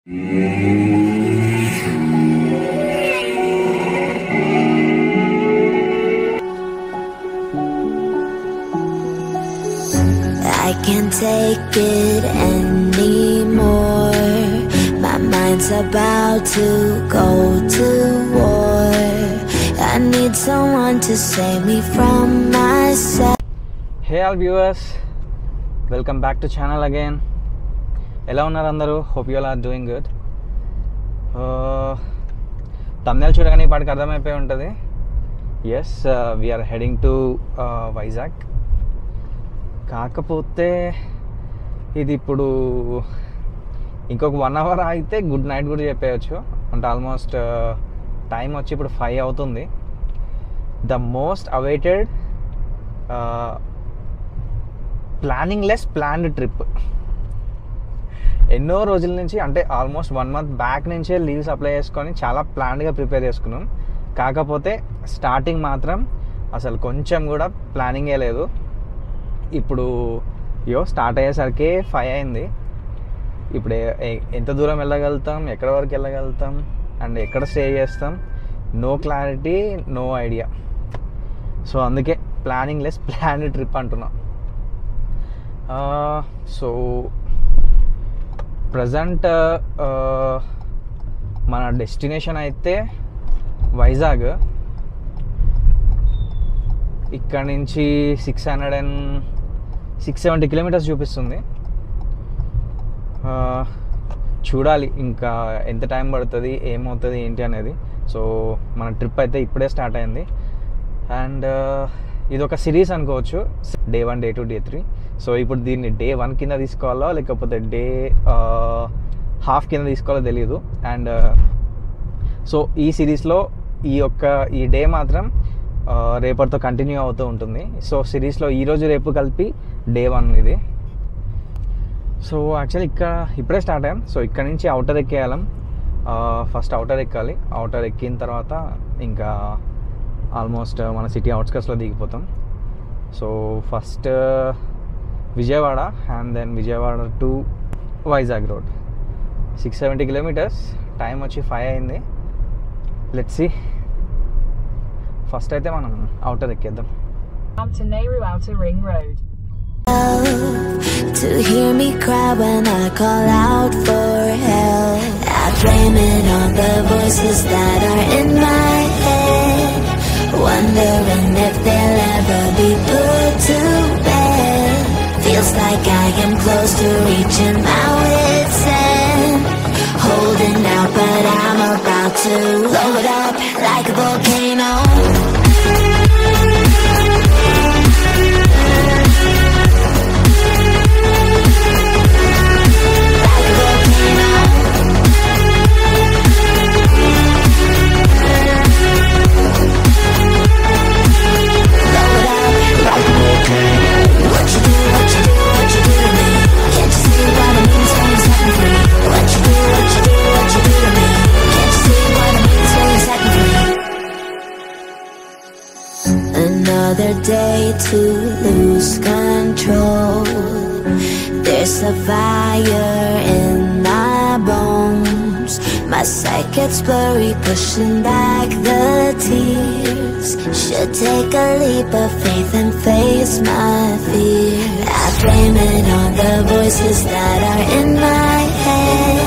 I can't take it anymore. My mind's about to go to war. I need someone to save me from myself. Hey all viewers, welcome back to channel again. ఎలా ఉన్నారు అందరూ? Hope you all are doing good. Thumbnail చూడగానే ఈ పాటికి అర్థమైపోయి ఉంటుంది. Yes, we are heading to Vizag. కాకపోతే ఇది ఇప్పుడు ఇంకొక 1 hour అయితే గుడ్ నైట్ కూడా చెప్పేయచ్చు. అంటే ఆల్మోస్ట్ టైం వచ్చి ఇప్పుడు 5 అవుతుంది. The most awaited planning less planned trip. ఎన్నో రోజుల నుంచి, అంటే ఆల్మోస్ట్ 1 month బ్యాక్ నుంచే లీవ్స్ అప్లై చేసుకొని చాలా ప్లాన్డ్గా ప్రిపేర్ చేసుకున్నాం. కాకపోతే స్టార్టింగ్ మాత్రం అసలు కొంచెం కూడా ప్లానింగే లేదు. ఇప్పుడు స్టార్ట్ అయ్యేసరికి 5 అయింది. ఇప్పుడు ఎంత దూరం వెళ్ళగలుగుతాం, ఎక్కడ వరకు వెళ్ళగలుగుతాం, అండ్ ఎక్కడ స్టే చేస్తాం, no clarity, no idea. So అందుకే ప్లానింగ్ లెస్ ప్లాన్డ్ ట్రిప్ అంటున్నాం. సో ప్రజెంట్ మన డెస్టినేషన్ అయితే వైజాగ్. ఇక్కడ నుంచి 670 కిలోమీటర్స్ చూపిస్తుంది. చూడాలి ఇంకా ఎంత టైం పడుతుంది, ఏమవుతుంది, ఏంటి అనేది. సో మన ట్రిప్ అయితే ఇప్పుడే స్టార్ట్ అయింది. అండ్ ఇది ఒక సిరీస్ అనుకోవచ్చు, Day 1, Day 2, Day 3. సో ఇప్పుడు దీన్ని Day 1 కింద తీసుకోవాలో లేకపోతే Day ½ కింద తీసుకోవాలో తెలియదు. అండ్ సో ఈ సిరీస్లో ఈ డే మాత్రం రేపటితో కంటిన్యూ అవుతూ ఉంటుంది. సో సిరీస్లో ఈరోజు రేపు కలిపి Day 1 ఇది. సో యాక్చువల్లీ ఇప్పుడే స్టార్ట్ అయ్యాం. సో ఇక్కడ నుంచి అవుటర్ ఎక్కేయాలం. ఫస్ట్ అవుటర్ ఎక్కాలి. అవుటర్ ఎక్కిన తర్వాత ఇంకా ఆల్మోస్ట్ మన సిటీ అవుట్స్కట్స్లో దిగిపోతాం. So first Vijayawada and then Vijayawada to Vizag road 670 kilometres. Time వచ్చి 5 అయింది. Let's see. ఫస్ట్ అయితే మనం అవుటర్ ఎక్కేద్దాం. To Nehru Outer Ring Road. To hear me cry when I call out for help. I blame it on the voices that are in my head, wondering if they'll ever be put to bed. Feels like I am close to reaching my wit's end, holding out but I'm about to blow it up like a volcano. Another day to lose control. There's a fire in my bones. My sight gets blurry, pushing back the tears. Should take a leap of faith and face my fear. I blame it on the voices that are in my head,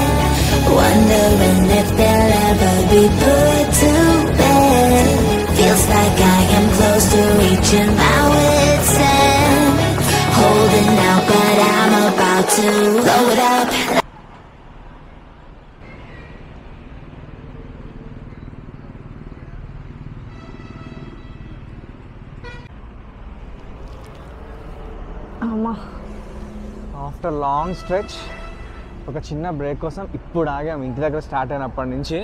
wondering if they'll ever be put to bed. Feels like I am close to reaching my wit's end, holding out but I'm about to blow it up. After long stretch ఒక చిన్న break కోసం ఇప్పుడు ఆగాం. ఇంటి దగ్గర start అయినప్పటి నుంచి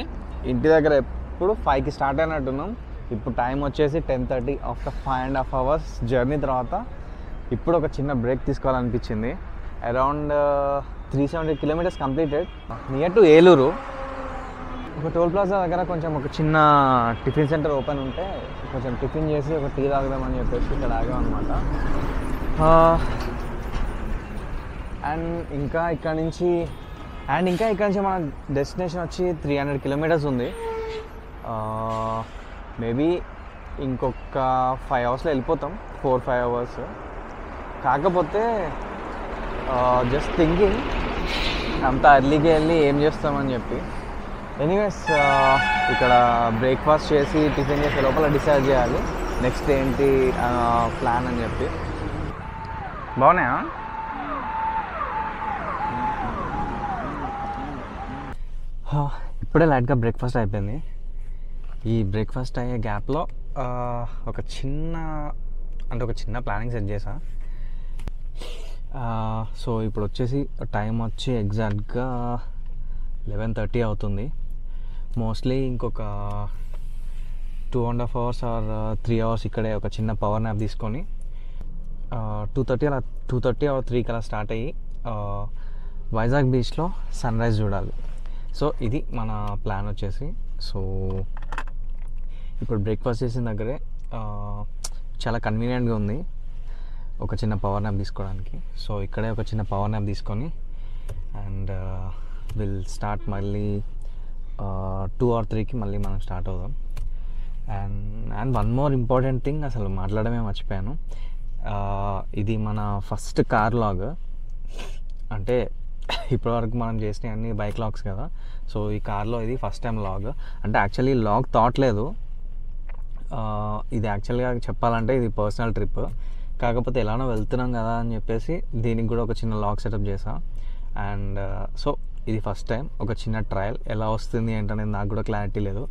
ఇంటి దగ్గర ఎప్పుడు 5కి స్టార్ట్ అయినట్టున్నాం. ఇప్పుడు టైం వచ్చేసి 10:30. ఆఫ్టర్ 5.5 hours జర్నీ తర్వాత ఇప్పుడు ఒక చిన్న బ్రేక్ తీసుకోవాలనిపించింది. Around 370 kilometres completed. Near to Eluru. ఒక టోల్ ప్లాజా దగ్గర కొంచెం ఒక చిన్న టిఫిన్ సెంటర్ ఓపెన్ ఉంటే కొంచెం టిఫిన్ చేసి ఒక టీ తాగుదామని చెప్పేసి ఇక్కడ ఆగామన్నమాట. అండ్ ఇంకా ఇక్కడ నుంచి అండ్ ఇంకా ఇక్కడ నుంచి మన డెస్టినేషన్ వచ్చి 300 కిలోమీటర్స్ ఉంది. మేబీ ఇంకొక 5 అవర్స్లో వెళ్ళిపోతాం, 4-5 అవర్స్. కాకపోతే జస్ట్ థింకింగ్ అంత ఎర్లీగా వెళ్ళి ఏం చేస్తామని చెప్పి. ఎనీవేస్ ఇక్కడ బ్రేక్ఫాస్ట్ చేసి టిఫిన్ చేసే లోపల డిసైడ్ చేయాలి నెక్స్ట్ ఏంటి ప్లాన్ అని చెప్పి. బాగున్నాయా? ఇప్పుడే లైట్గా బ్రేక్ఫాస్ట్ అయిపోయింది. ఈ బ్రేక్ఫాస్ట్ అయ్యే గ్యాప్లో ఒక చిన్న ప్లానింగ్ సెట్ చేసా. సో ఇప్పుడు వచ్చేసి టైం వచ్చి ఎగ్జాక్ట్గా 11:30 అవుతుంది. మోస్ట్లీ ఇంకొక 2.5 అవర్స్ ఆర్ 3 అవర్స్ ఇక్కడే ఒక చిన్న పవర్ న్యాప్ తీసుకొని 2:30 ఆర్ 3 కలా స్టార్ట్ అయ్యి వైజాగ్ బీచ్లో సన్ రైజ్ చూడాలి. సో ఇది మన ప్లాన్ వచ్చేసి. సో ఇప్పుడు బ్రేక్ఫాస్ట్ చేసిన దగ్గరే చాలా కన్వీనియంట్గా ఉంది ఒక చిన్న పవర్ న్యాప్ తీసుకోవడానికి. సో ఇక్కడే ఒక చిన్న పవర్ న్యాప్ తీసుకొని అండ్ విల్ స్టార్ట్ మళ్ళీ 2 or 3కి మళ్ళీ మనం స్టార్ట్ అవుదాం. And one more important thing, అసలు మాట్లాడమే మర్చిపోయాను. ఇది మన ఫస్ట్ కార్ లాగ్. అంటే ఇప్పటివరకు మనం చేసిన అన్ని బైక్ లాగ్స్ కదా. సో ఈ కార్లో ఇది ఫస్ట్ టైం లాగ్. అంటే యాక్చువల్లీ లాగ్ థాట్ లేదు, ఇది యాక్చువల్గా చెప్పాలంటే ఇది పర్సనల్ ట్రిప్. కాకపోతే ఎలానో వెళ్తున్నాం కదా అని చెప్పేసి దీనికి కూడా ఒక చిన్న లాగ్ సెటప్ చేసా. అండ్ సో ఇది ఫస్ట్ టైం ఒక చిన్న ట్రయల్. ఎలా వస్తుంది ఏంటనేది నాకు కూడా క్లారిటీ లేదు.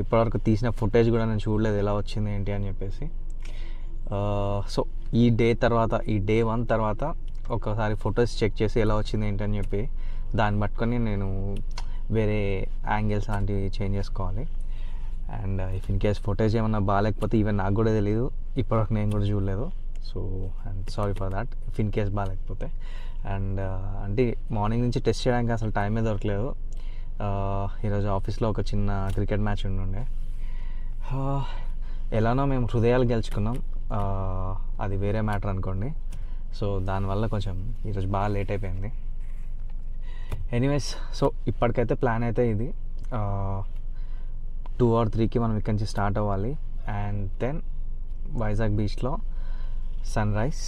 ఇప్పటివరకు తీసిన ఫుటేజ్ కూడా నేను చూడలేదు ఎలా వచ్చింది ఏంటి అని చెప్పేసి. సో ఈ డే 1 తర్వాత ఒకసారి ఫొటోస్ చెక్ చేసి ఎలా వచ్చింది ఏంటి అని చెప్పి దాన్ని పట్టుకొని నేను వేరే యాంగిల్స్ లాంటివి చేంజ్ చేసుకోవాలి. And if in case footage ఏమన్నా బాగాలేకపోతే ఈవెన్ నాకు కూడా తెలియదు, ఇప్పటివరకు నేను కూడా చూడలేదు. So and sorry for that if in case బాగాలేకపోతే. అండ్ అంటే మార్నింగ్ నుంచి టెస్ట్ చేయడానికి అసలు టైమే దొరకలేదు. ఈరోజు ఆఫీస్లో ఒక చిన్న క్రికెట్ మ్యాచ్ ఉండే. ఎలానో మేము హృదయాలు గెలుచుకున్నాం, అది వేరే మ్యాటర్ అనుకోండి. సో దానివల్ల కొంచెం ఈరోజు బాగా లేట్ అయిపోయింది. ఎనీవేస్ సో ఇప్పటికైతే ప్లాన్ అయితే ఇది 2 or 3కి మనం ఇక్కడి నుంచి స్టార్ట్ అవ్వాలి. అండ్ దెన్ వైజాగ్ బీచ్లో సన్ రైజ్.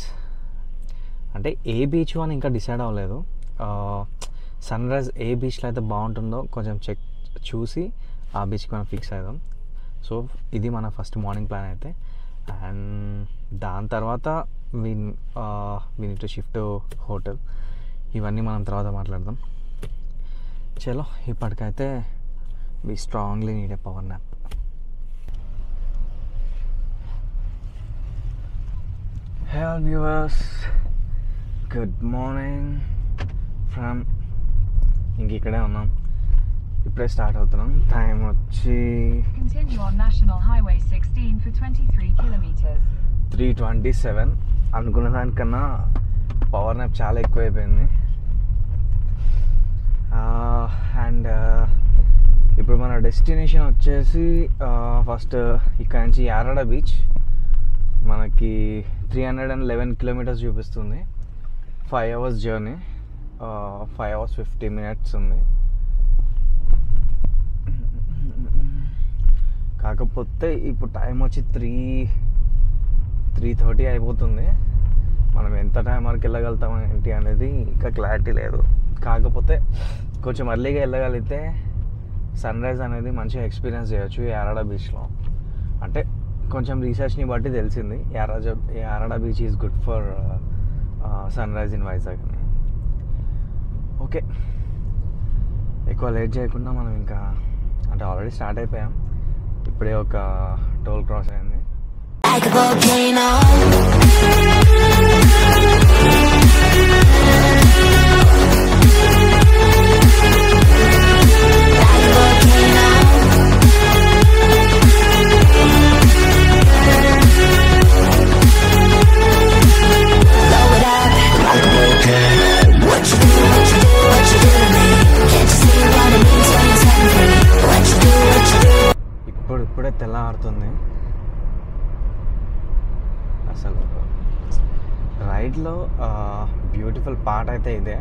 అంటే ఏ బీచ్ అని ఇంకా డిసైడ్ అవ్వలేదు. సన్ రైజ్ ఏ బీచ్లో అయితే బాగుంటుందో కొంచెం చూసి ఆ బీచ్కి మనం ఫిక్స్ అవుదాం. సో ఇది మన ఫస్ట్ మార్నింగ్ ప్లాన్ అయితే. అండ్ దాని తర్వాత we need to shift hotel. ఇవన్నీ మనం తర్వాత మాట్లాడదాం. చలో ఇప్పటికైతే we strongly need a power nap. Hello viewers, good morning from ఇక్కడే ఉన్నాం, ఇప్పుడే స్టార్ట్ అవుతున్నాం. టైం వచ్చి Continue on National Highway 16 for 23 kilometers. 3:27. అనుకున్న దానికన్నా పవర్ న్యాప్ చాలా ఎక్కువైపోయింది. అండ్ ఇప్పుడు మన డెస్టినేషన్ వచ్చేసి ఫస్ట్ ఇక్కడ నుంచి యారాడ బీచ్. మనకి 311 కిలోమీటర్స్ చూపిస్తుంది. 5 అవర్స్ జర్నీ, 5 అవర్స్ 50 minutes ఉంది. కాకపోతే ఇప్పుడు టైం వచ్చి 3:30 అయిపోతుంది. మనం ఎంత టైం వరకు వెళ్ళగలుగుతాం ఏంటి అనేది ఇంకా క్లారిటీ లేదు. కాకపోతే కొంచెం ఎర్లీగా వెళ్ళగలిగితే సన్ రైజ్ అనేది మంచిగా ఎక్స్పీరియన్స్ చేయొచ్చు యారాడ బీచ్లో. అంటే కొంచెం రీసెర్చ్ని బట్టి తెలిసింది Yarada beach is good for sunrise in Vizag అని. ఓకే, ఎక్కువ లేట్ చేయకుండా మనం ఇంకా అంటే ఆల్రెడీ స్టార్ట్ అయిపోయాం. ఇప్పుడే ఒక టోల్ క్రాస్ అయింది. Like a volcano. ఇప్పుడే తెల్లవారుతుంది. అసలు రైడ్లో బ్యూటిఫుల్ పార్ట్ అయితే ఇదే.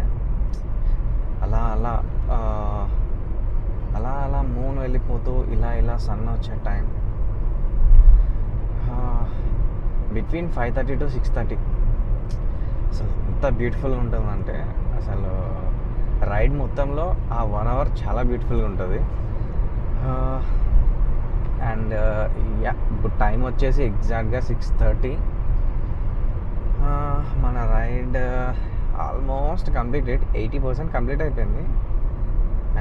అలా అలా అలా అలా మూన్ వెళ్ళిపోతూ ఇలా సన్ వచ్చే టైం బిట్వీన్ 5:30 to 6:30. అసలు ఎంత బ్యూటిఫుల్గా ఉంటుందంటే అసలు రైడ్ మొత్తంలో ఆ 1 hour చాలా బ్యూటిఫుల్గా ఉంటుంది. అండ్ ఇప్పుడు టైం వచ్చేసి ఎగ్జాక్ట్గా 6:30. మన రైడ్ ఆల్మోస్ట్ కంప్లీటెడ్, 80% కంప్లీట్ అయిపోయింది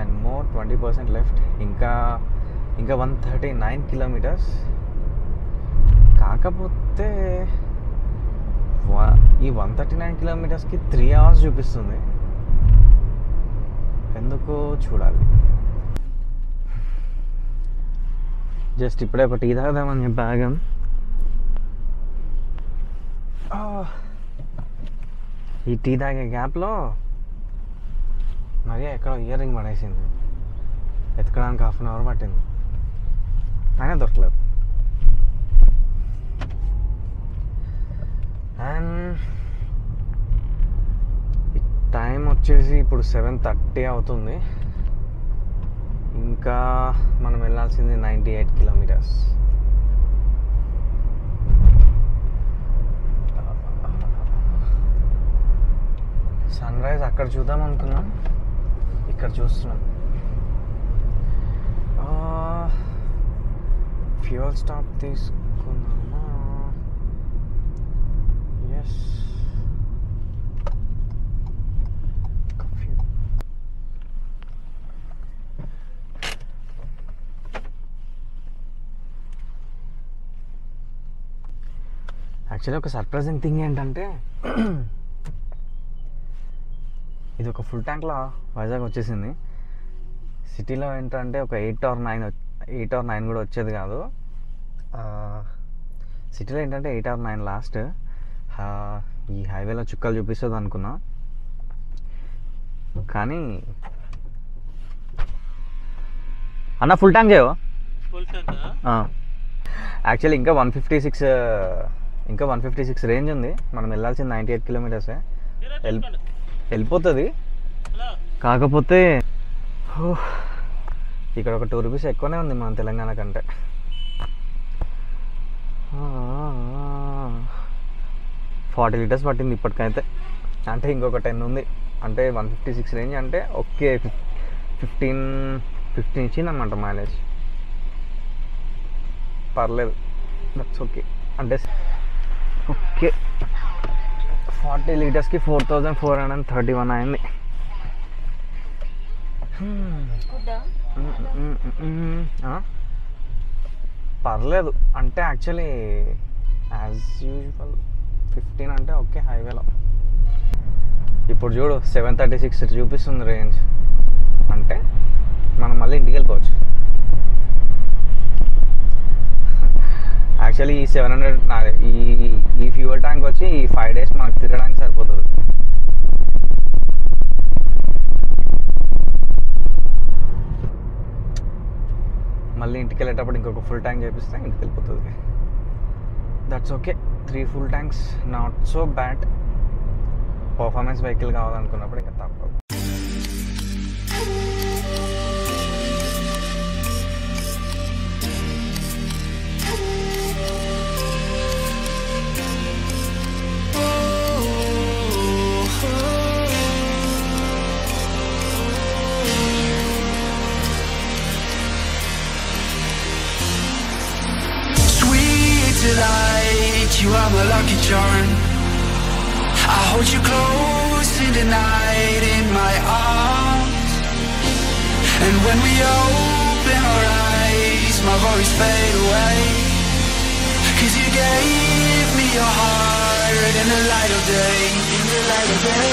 అండ్ మోర్ 20% లెఫ్ట్. ఇంకా 139 kilometers. కాకపోతే ఈ 139 kilometersకి 3 hours చూపిస్తుంది. ఎందుకో చూడాలి. జస్ట్ ఇప్పుడే ఒక టీ తాగుదామని చెప్పి ఆగాం. ఈ టీ తాగే గ్యాప్లో మరి ఎక్కడో ఇయర్ రింగ్ పడేసింది. ఎతకడానికి 1/2 hour పట్టింది, అయినా దొరకలేదు. అండ్ టైం వచ్చేసి ఇప్పుడు 7:30 అవుతుంది. ఇంకా మనం వెళ్ళాల్సింది 98 kilometers. సన్ రైజ్ అక్కడ చూద్దాం అనుకున్నాం, ఇక్కడ చూస్తున్నాం. ఫ్యూయల్ స్టాప్ తీసుకున్నామా? ఎస్. యాక్చువల్లీ ఒక సర్ప్రైజింగ్ థింగ్ ఏంటంటే ఇది ఒక ఫుల్ ట్యాంక్లో వైజాగ్ వచ్చేసింది. సిటీలో ఏంటంటే ఒక 8 or 9 కూడా వచ్చేది కాదు. సిటీలో ఏంటంటే 8 or 9 లాస్ట్. ఈ హైవేలో చుక్కలు చూపిస్తుంది అనుకున్నా, కానీ అన్న ఫుల్ ట్యాంక్ చేయవా? యాక్చువల్లీ ఇంకా 156 రేంజ్ ఉంది. మనం వెళ్ళాల్సింది 98 kilometers. వెళ్ళిపోతుంది. కాకపోతే ఇక్కడ ఒక 2 rupees ఎక్కువనే ఉంది మన తెలంగాణ కంటే. 40 liters పట్టింది ఇప్పటికైతే. అంటే ఇంకొక 10 ఉంది. అంటే 156 రేంజ్ అంటే ఓకే 15 ఇచ్చిందన్నమాట మైలేజ్. పర్లేదు, దట్స్ ఓకే. అంటే ఓకే 40 లీటర్స్కి 4431 అయింది. పర్లేదు. అంటే యాక్చువల్లీ యాజ్ యూజువల్ 15 అంటే ఓకే హైవేలో. ఇప్పుడు చూడు 736 చూపిస్తుంది రేంజ్. అంటే మనం మళ్ళీ ఇంటికి వెళ్ళిపోవచ్చు. యాక్చువల్లీ ఈ 700 ఈ ఫ్యూయల్ ట్యాంక్ వచ్చి ఈ 5 days మనకు తిరగడానికి సరిపోతుంది. మళ్ళీ ఇంటికి వెళ్ళేటప్పుడు ఇంకొక ఫుల్ ట్యాంక్ చేపిస్తే ఇంటికి వెళ్ళిపోతుంది. That's okay. 3 full tanks not so bad. Performance vehicle కావాలనుకున్నప్పుడు ఇంకా తప్పదు. You are my lucky charm. I hold you close in the night in my arms. And when we open our eyes, my worries fade away. 'Cause you gave me your heart in the light of day, in the light of day.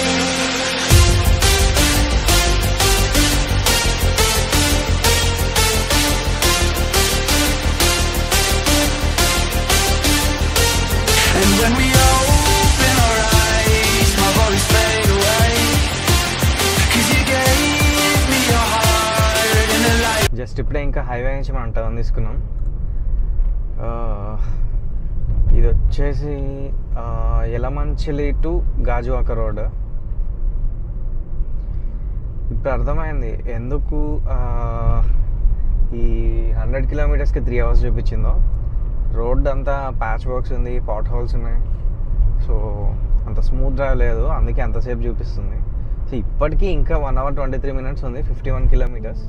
When we open our eyes, my worries fade away. 'Cause you gave me your heart in the light. Just ఇప్పుడే ఇంకా highway నుంచి మనం turn తీసుకున్నాం. ఇది వచ్చేసి Yalamanchili to Gajuwaka road. ఇప్పుడు అర్థమైంది ఎందుకు ఈ 100 కిలోమీటర్స్కి 3 hours చూపించిందో. రోడ్ అంతా ప్యాచ్ వర్క్స్ ఉంది, పాట్ హోల్స్ ఉన్నాయి, సో అంత స్మూత్ డ్రైవ్ లేదు, అందుకే అంతసేపు చూపిస్తుంది. సో ఇప్పటికీ ఇంకా 1 hour 23 minutes ఉంది, 51 kilometers.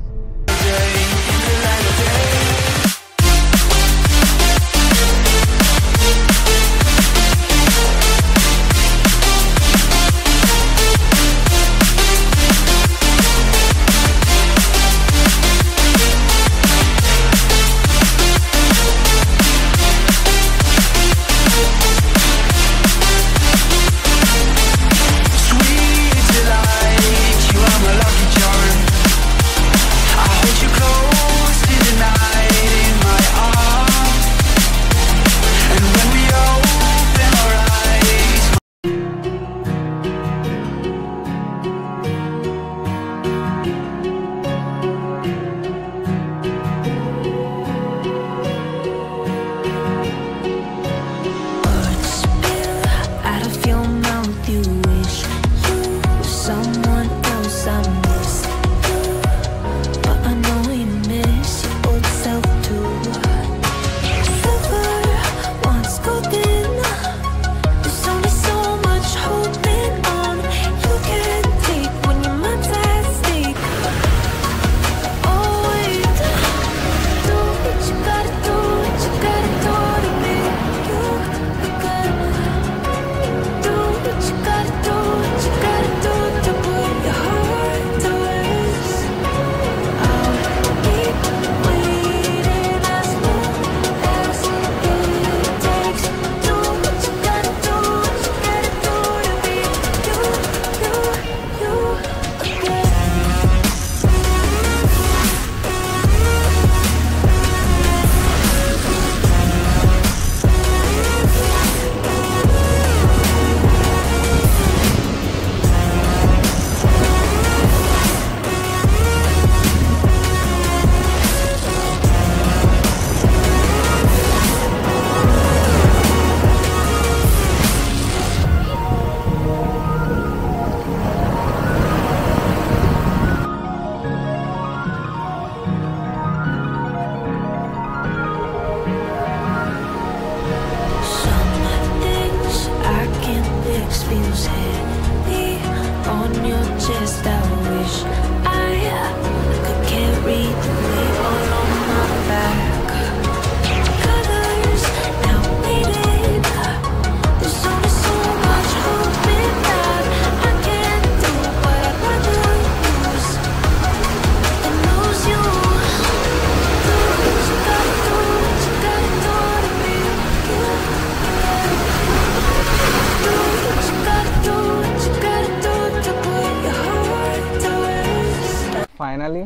Finally,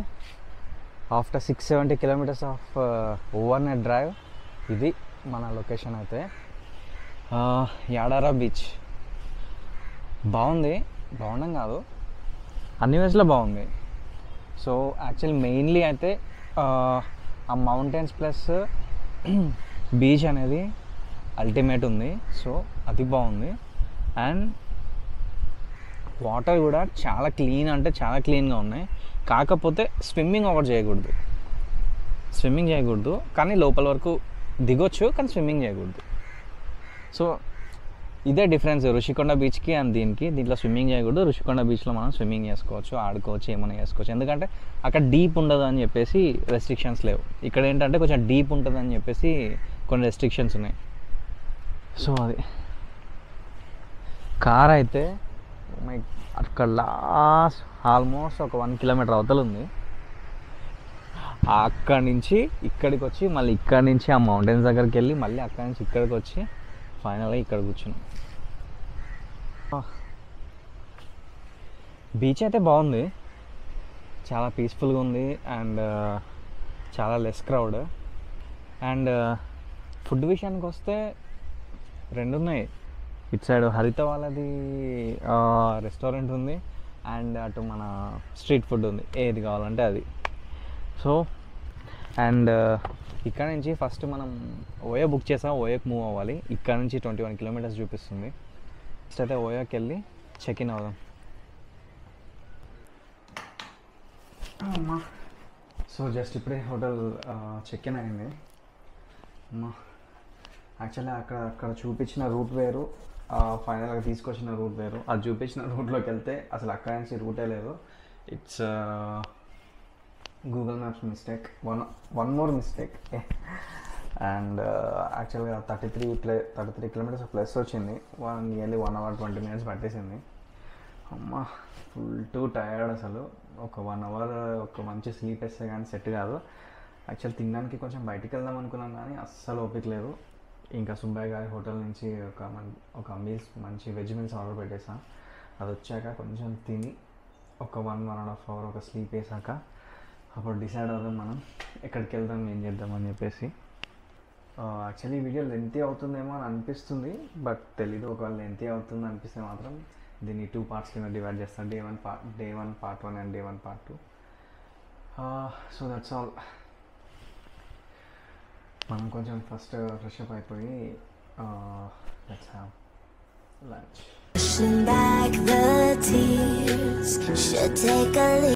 after 670 kilometers of overnight drive, ఇది మన లొకేషన్ అయితే యాడారా బీచ్. బాగుండం కాదు, అన్ని వేస్లో బాగుంది. సో యాక్చువల్లీ మెయిన్లీ అయితే ఆ మౌంటైన్స్ ప్లస్ బీచ్ అనేది అల్టిమేట్ ఉంది, సో అది బాగుంది. అండ్ వాటర్ కూడా చాలా క్లీన్ అంటే చాలా క్లీన్గా ఉన్నాయి. కాకపోతే స్విమ్మింగ్ చేయకూడదు, కానీ లోపల వరకు దిగొచ్చు, కానీ స్విమ్మింగ్ చేయకూడదు. సో ఇదే డిఫరెన్స్ రుషికొండ బీచ్కి అండ్ దీంట్లో స్విమ్మింగ్ చేయకూడదు. రుషికొండ బీచ్లో మనం స్విమ్మింగ్ చేసుకోవచ్చు, ఆడుకోవచ్చు, ఏమైనా చేసుకోవచ్చు. ఎందుకంటే అక్కడ డీప్ ఉండదు అని చెప్పేసి రెస్ట్రిక్షన్స్ లేవు. ఇక్కడ ఏంటంటే కొంచెం డీప్ ఉంటుంది అని చెప్పేసి కొన్ని రెస్ట్రిక్షన్స్ ఉన్నాయి. సో అది కార్ అయితే అక్కడ లాస్ట్ ఆల్మోస్ట్ ఒక 1 kilometer అవతల ఉంది. అక్కడి నుంచి ఇక్కడికి వచ్చి మళ్ళీ ఇక్కడి నుంచి ఆ మౌంటైన్స్ దగ్గరికి వెళ్ళి మళ్ళీ అక్కడి నుంచి ఇక్కడికి వచ్చి ఫైనల్గా ఇక్కడ కూర్చున్నాం. బీచ్ అయితే బాగుంది, చాలా పీస్ఫుల్గా ఉంది అండ్ చాలా లెస్ క్రౌడ్. అండ్ ఫుడ్ విషయానికి వస్తే 2 ఉన్నాయి. ఇటు సైడ్ హరిత వాళ్ళది రెస్టారెంట్ ఉంది అండ్ అటు మన స్ట్రీట్ ఫుడ్ ఉంది, ఏది కావాలంటే అది. సో అండ్ ఇక్కడ నుంచి ఫస్ట్ మనం ఓయో బుక్ చేసాం, ఓయోకి మూవ్ అవ్వాలి. ఇక్కడ నుంచి 21 kilometers చూపిస్తుంది. ఫస్ట్ అయితే ఓయోకి వెళ్ళి చెక్ ఇన్ అవుదాం. అమ్మా సో జస్ట్ ఇప్పుడే హోటల్ చెక్ ఇన్ అయింది అమ్మా. యాక్చువల్లీ అక్కడ చూపించిన రూట్ వేరు, ఫైనల్గా తీసుకొచ్చిన రూట్ వేరు. అది చూపించిన రూట్లోకి వెళ్తే అసలు అక్కడ నుంచి రూటే లేదు. It's Google maps mistake, one more mistake. And యాక్చువల్గా 33 కిలోమీటర్స్ ప్లస్ వచ్చింది. నియర్లీ 1 hour 20 minutes పట్టేసింది. అమ్మ ఫుల్ టు టైర్డ్ అసలు. ఒక 1 hour ఒక మంచి స్లీప్ వేస్తే కానీ సెట్ కాదు. యాక్చువల్ తినడానికి కొంచెం బయటికి వెళ్దాం అనుకున్నాం కానీ అస్సలు ఓపిక లేదు. ఇంకా సుబ్బయ్య గారి హోటల్ నుంచి ఒక మీల్స్, మంచి వెజ్ మీల్స్ ఆర్డర్ పెట్టేసాం. అది వచ్చాక కొంచెం తిని ఒక 1.5 hour ఒక స్లీప్ వేసాక అప్పుడు డిసైడ్ అవుదాం మనం ఎక్కడికి వెళ్దాం, ఏం చేద్దాం అని చెప్పేసి. యాక్చువల్లీ వీడియో లెంతీ అవుతుందేమో అని అనిపిస్తుంది, బట్ తెలీదు. ఒకవేళ లెంతీ అవుతుంది అనిపిస్తే మాత్రం దీన్ని 2 parts కింద డివైడ్ చేస్తాను. Day 1 part 1 and day 1 part 2. So that's all. మనం కొంచెం ఫస్ట్ ఫ్రెష్ అప్ అయిపోయి let's have lunch. Pushing back the tears should take a leap.